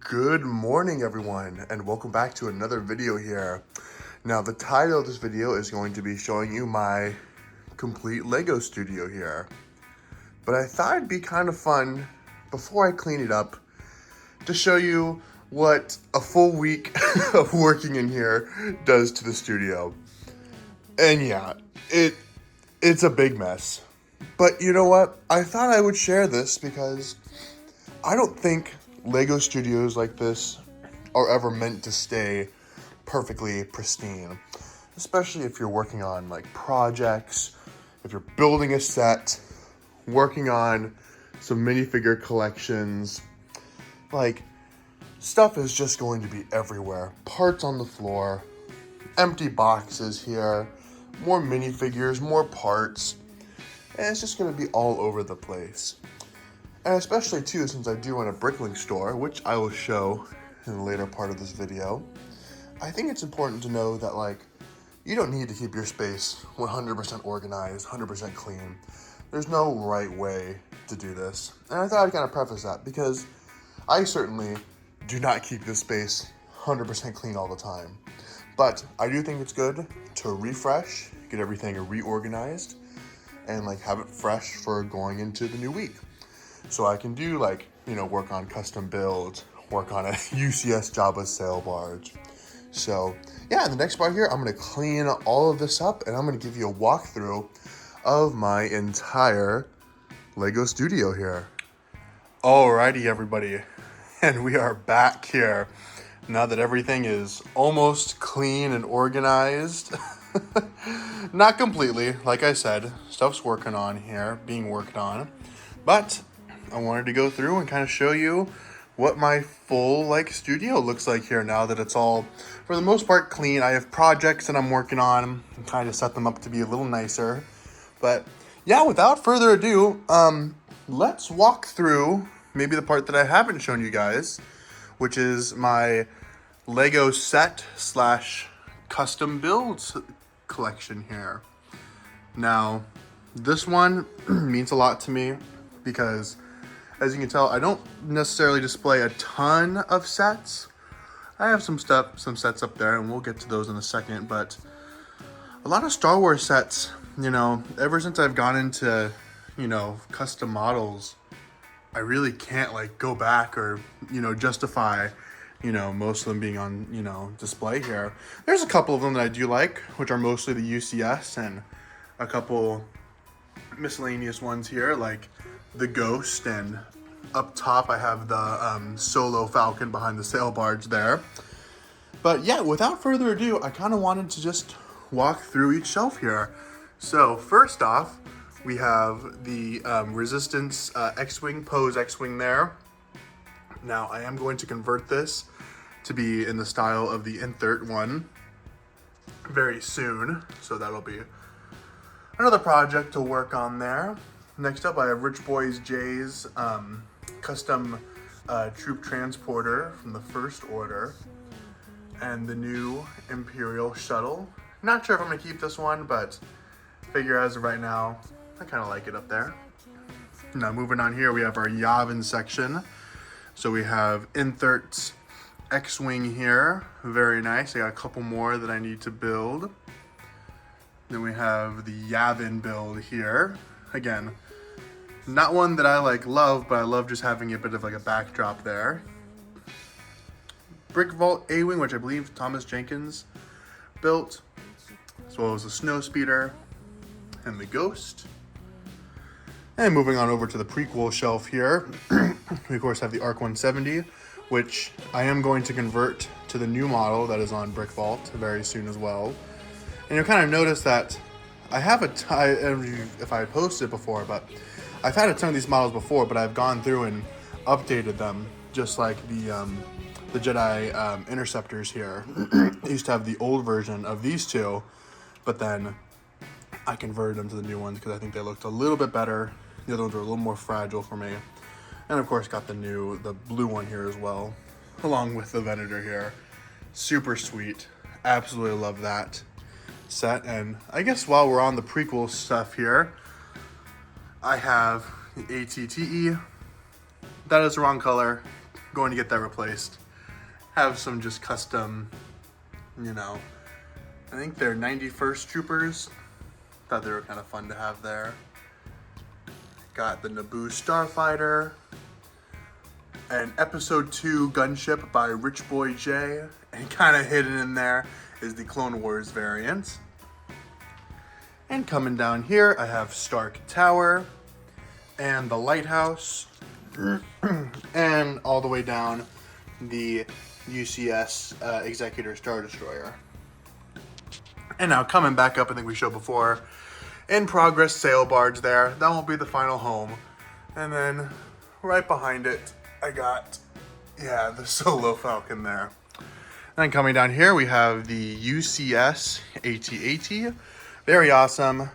Good morning, everyone, and welcome back to another video here. Now, the title of this video is going to be showing you my complete Lego studio here. But I thought it'd be kind of fun, before I clean it up, to show you what a full week of working in here does to the studio. And yeah, it's a big mess. But you know what? I thought I would share this because I don't think Lego studios like this are ever meant to stay perfectly pristine, especially if you're working on like projects, if you're building a set, working on some minifigure collections. Like, stuff is just going to be everywhere. Parts on the floor, empty boxes here, more minifigures, more parts, and it's just going to be all over the place. And especially too, since I do run a BrickLink store, which I will show in the later part of this video, I think it's important to know that like, you don't need to keep your space 100% organized, 100% clean. There's no right way to do this. And I thought I'd kind of preface that because I certainly do not keep this space 100% clean all the time. But I do think it's good to refresh, get everything reorganized, and like have it fresh for going into the new week. So I can do like, work on custom builds, work on a UCS Java sail barge. So yeah, in the next part here, I'm gonna clean all of this up and I'm gonna give you a walkthrough of my entire Lego studio here. Alrighty, everybody. And we are back here. Now that everything is almost clean and organized. Not completely, like I said, stuff's being worked on. But I wanted to go through and kind of show you what my full studio looks like here now that it's all, for the most part, clean. I have projects that I'm working on and kind of set them up to be a little nicer. But yeah, without further ado, let's walk through maybe the part that I haven't shown you guys, which is my Lego set / custom builds collection here. Now, this one means a lot to me because, as you can tell, I don't necessarily display a ton of sets. I have some sets up there, and we'll get to those in a second, but a lot of Star Wars sets, ever since I've gone into, custom models, I really can't go back or, justify, most of them being on, display here. There's a couple of them that I do like, which are mostly the UCS, and a couple miscellaneous ones here, like the Ghost, and up top I have the Solo Falcon behind the sail barge there. But yeah, without further ado, I kind of wanted to just walk through each shelf here. So first off, we have the Resistance X-Wing, Pose X-Wing there. Now I am going to convert this to be in the style of the Insert one very soon, so that'll be another project to work on there. Next up, I have Rich Boys J's custom troop transporter from the First Order, and the new Imperial shuttle. Not sure if I'm gonna keep this one, but figure as of right now, I kind of like it up there. Now moving on here, we have our Yavin section. So we have Insert's X-Wing here, very nice. I got a couple more that I need to build. Then we have the Yavin build here. Again, not one that I love, but I love just having a bit of a backdrop there. Brick Vault A-Wing, which I believe Thomas Jenkins built, as well as the Snowspeeder and the Ghost. And moving on over to the prequel shelf here, we of course have the ARC 170, which I am going to convert to the new model that is on Brick Vault very soon as well. And you'll kind of notice that I have if I posted before, but I've had a ton of these models before, but I've gone through and updated them, just like the Jedi Interceptors here. I used to have the old version of these two, but then I converted them to the new ones because I think they looked a little bit better. The other ones were a little more fragile for me. And of course got the blue one here as well, along with the Venator here. Super sweet. Absolutely love that set. And I guess while we're on the prequel stuff here, I have the ATTE. That is the wrong color. going to get that replaced. Have some just custom, you know, I think they're 91st Troopers. Thought they were kind of fun to have there. Got the Naboo Starfighter. An Episode 2 gunship by Rich Boy J. And kind of hidden in there is the Clone Wars variant. And coming down here, I have Stark Tower and the Lighthouse. And all the way down, the UCS Executor Star Destroyer. And now coming back up, I think we showed before, in progress sail barge there. That will be the final home. And then right behind it, I got, the Solo Falcon there. And then coming down here, we have the UCS AT-AT. Very awesome.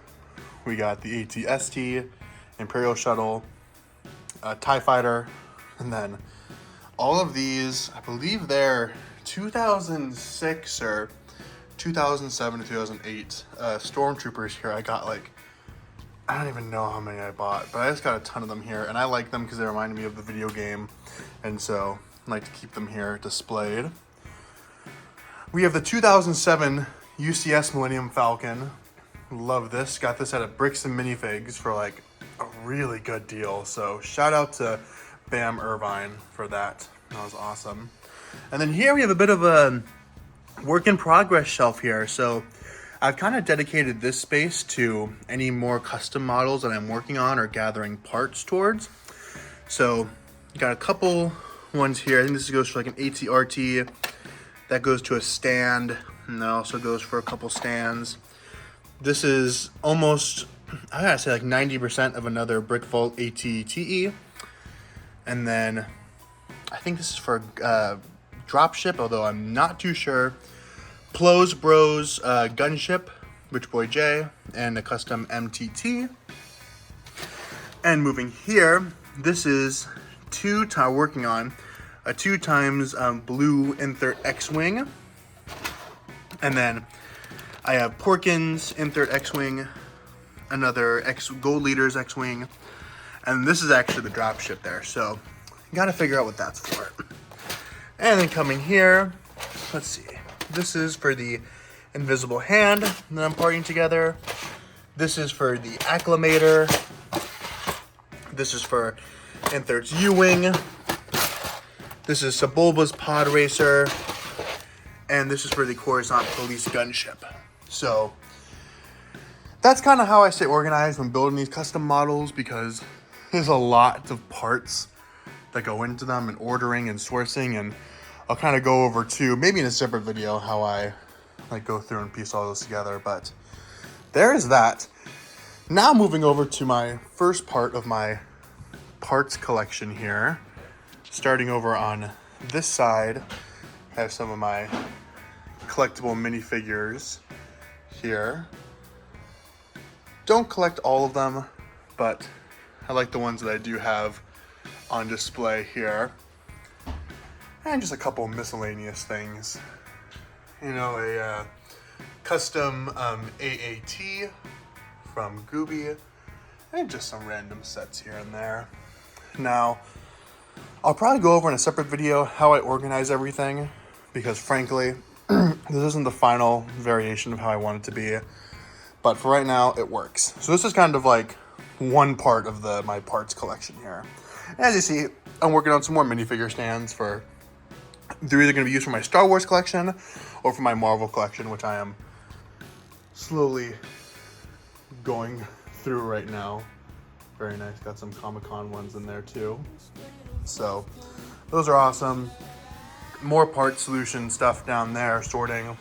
We got the AT-ST, Imperial Shuttle, TIE Fighter, and then all of these, I believe they're 2006 or 2007 to 2008 Stormtroopers here. I got like, I don't even know how many I bought, but I just got a ton of them here, and I like them because they remind me of the video game, and so I like to keep them here displayed. We have the 2007 UCS Millennium Falcon. Love this. Got this at a Bricks and Minifigs for like a really good deal. So shout out to Bam Irvine for that. That was awesome. And then here we have a bit of a work in progress shelf here. So I've kind of dedicated this space to any more custom models that I'm working on or gathering parts towards. So got a couple ones here. I think this goes for like an AT-RT. That goes to a stand, and that also goes for a couple stands. This is almost, I gotta say, like 90% of another Brick Vault AT-TE. And then I think this is for dropship, although I'm not too sure. Plo's Bros gunship, Rich Boy J, and a custom MTT. And moving here, this is working on a 2 times blue Inthert X-Wing. And then I have Porkins, Inthert X-Wing, another Gold Leaders X-Wing, and this is actually the drop ship there, so you gotta figure out what that's for. And then coming here, let's see, this is for the Invisible Hand that I'm parting together. This is for the Acclimator. This is for Inthert's U-Wing. This is Sebulba's Pod Racer. And this is for the Coruscant Police Gunship. So that's kind of how I stay organized when building these custom models, because there's a lot of parts that go into them and ordering and sourcing, and I'll kind of go over too, maybe in a separate video, how I like go through and piece all this together. But there is that. Now moving over to my first part of my parts collection here. Starting over on this side, I have some of my collectible minifigures here. Don't collect all of them, but I like the ones that I do have on display here. And just a couple miscellaneous things. You know, a custom AAT from Gooby, and just some random sets here and there. Now, I'll probably go over in a separate video how I organize everything, because frankly, this isn't the final variation of how I want it to be, but for right now, it works. So this is kind of like one part of my parts collection here. As you see, I'm working on some more minifigure stands for, they're either going to be used for my Star Wars collection or for my Marvel collection, which I am slowly going through right now. Very nice. Got some Comic-Con ones in there too. So those are awesome. More part solution stuff down there, sorting.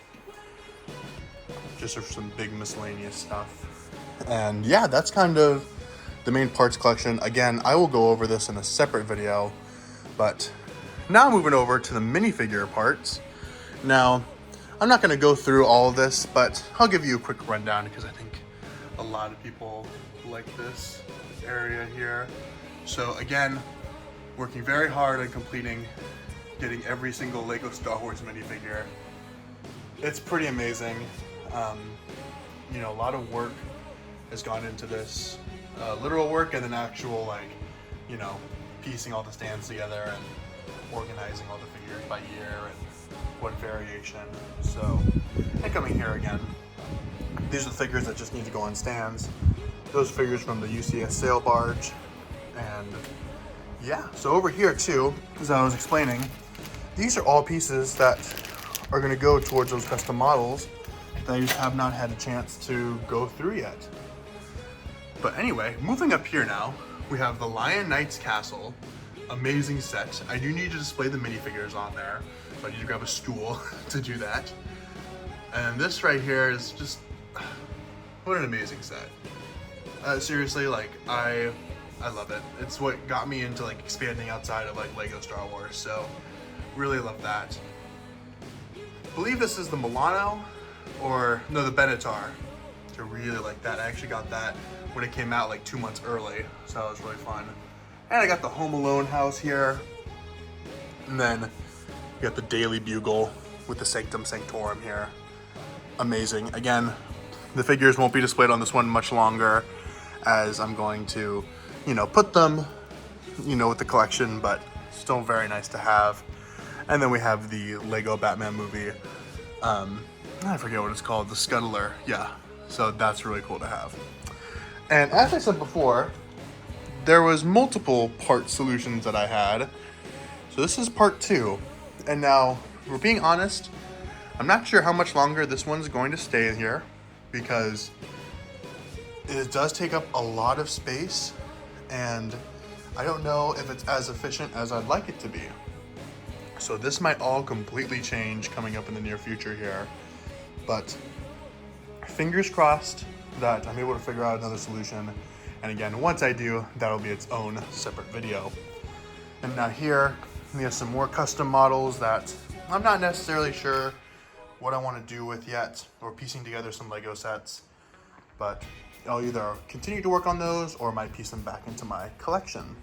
Just some big miscellaneous stuff. And yeah, that's kind of the main parts collection. Again, I will go over this in a separate video, but now moving over to the minifigure parts. Now, I'm not going to go through all of this, but I'll give you a quick rundown because I think a lot of people like this area here. So again, working very hard on getting every single Lego Star Wars minifigure. It's pretty amazing. You know, a lot of work has gone into this, literal work, and then actual, like, you know, piecing all the stands together and organizing all the figures by year and what variation. So, and coming here again, these are the figures that just need to go on stands. Those figures from the UCS sail barge. And yeah, so over here too, as I was explaining, these are all pieces that are going to go towards those custom models that I just have not had a chance to go through yet. But anyway, moving up here now, we have the Lion Knights Castle. Amazing set. I do need to display the minifigures on there, so I need to grab a stool to do that. And this right here is just, what an amazing set. Seriously, like, I love it. It's what got me into like expanding outside of like Lego Star Wars, so really love that. I believe this is the Milano, or no, the Benatar. I really like that. I actually got that when it came out like 2 months early, so that was really fun. And I got the Home Alone house here. And then we got the Daily Bugle with the Sanctum Sanctorum here. Amazing. Again, the figures won't be displayed on this one much longer, as I'm going to, you know, put them, you know, with the collection, but still very nice to have. And then we have the Lego Batman movie. I forget what it's called, the Scuttler. Yeah, so that's really cool to have. And as I said before, there was multiple part solutions that I had. So this is part 2. And now, if we're being honest, I'm not sure how much longer this one's going to stay in here, because it does take up a lot of space, and I don't know if it's as efficient as I'd like it to be. So this might all completely change coming up in the near future here, but fingers crossed that I'm able to figure out another solution. And again, once I do, that'll be its own separate video. And now here, we have some more custom models that I'm not necessarily sure what I want to do with yet, or piecing together some Lego sets, but I'll either continue to work on those or might piece them back into my collection.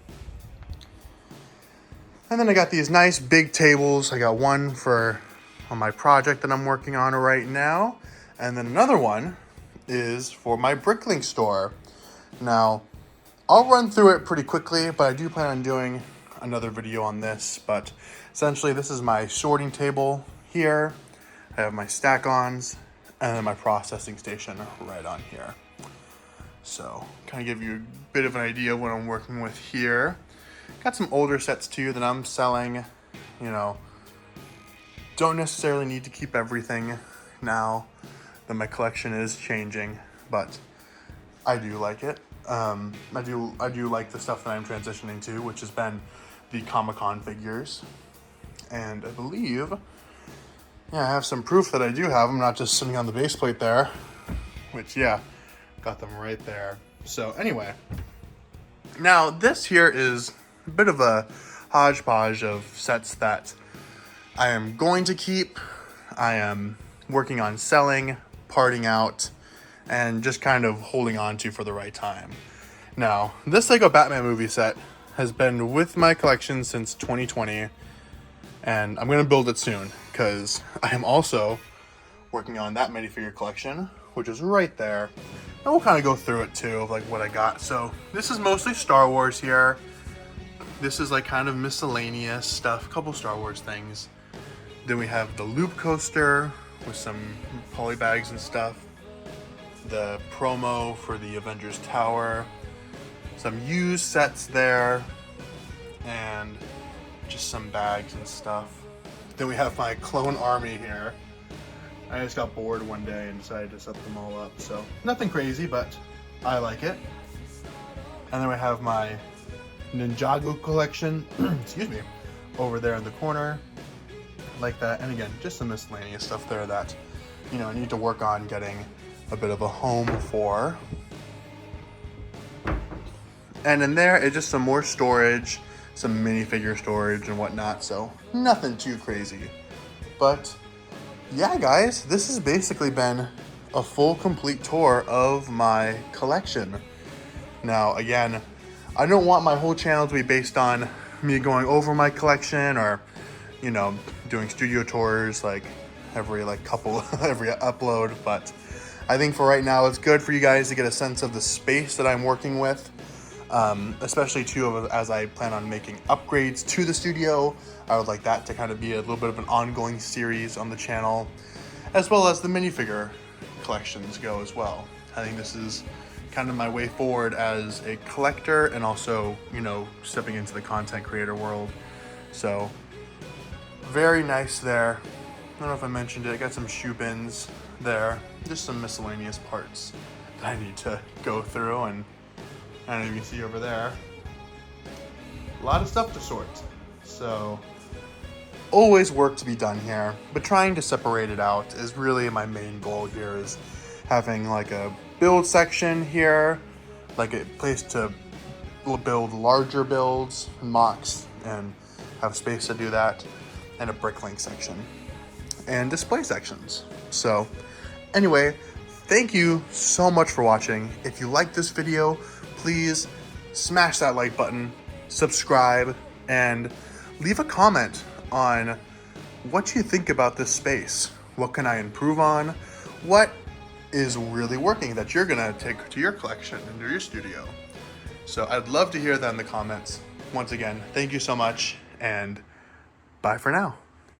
And then I got these nice big tables. I got one for on my project that I'm working on right now, and then another one is for my BrickLink Store. Now, I'll run through it pretty quickly, but I do plan on doing another video on this. But essentially, this is my sorting table here. I have my stack-ons, and then my processing station right on here. So, kind of give you a bit of an idea of what I'm working with here. Got some older sets too that I'm selling. You know, don't necessarily need to keep everything now that my collection is changing, but I do like it. I do like the stuff that I'm transitioning to, which has been the Comic-Con figures. And I believe, yeah, I have some proof that I do have them, not just sitting on the base plate there, which, yeah, got them right there. So anyway, now this here is a bit of a hodgepodge of sets that I am going to keep. I am working on selling, parting out, and just kind of holding on to for the right time. Now, this Lego Batman movie set has been with my collection since 2020, and I'm going to build it soon, because I am also working on that minifigure collection, which is right there. And we'll kind of go through it too, of like what I got. So this is mostly Star Wars here. This is like kind of miscellaneous stuff, a couple Star Wars things. Then we have the Loop Coaster with some poly bags and stuff. The promo for the Avengers Tower. Some used sets there. And just some bags and stuff. Then we have my clone army here. I just got bored one day and decided to set them all up. So nothing crazy, but I like it. And then we have my Ninjago collection, excuse me, over there in the corner, like that. And again, just some miscellaneous stuff there that, you know, I need to work on getting a bit of a home for. And in there is just some more storage, some minifigure storage and whatnot. So nothing too crazy, but yeah, guys, this has basically been a full complete tour of my collection. Now, again, I don't want my whole channel to be based on me going over my collection or, you know, doing studio tours like every every upload. But I think for right now, it's good for you guys to get a sense of the space that I'm working with. especially too as I plan on making upgrades to the studio. I would like that to kind of be a little bit of an ongoing series on the channel, as well as the minifigure collections go as well. I think this is kind of my way forward as a collector and also, you know, stepping into the content creator world. So very nice there. I don't know if I mentioned it. I got some shoe bins there, just some miscellaneous parts that I need to go through, and I don't know if you can see over there, a lot of stuff to sort. So always work to be done here, but trying to separate it out is really my main goal here, is having like a build section here, like a place to build larger builds, mocks, and have space to do that, and a BrickLink section and display sections. So anyway, thank you so much for watching. If you like this video, please smash that like button, subscribe, and leave a comment on what you think about this space. What can I improve on? What is really working that you're gonna take to your collection and to your studio? So I'd love to hear that in the comments. Once again, thank you so much, and bye for now.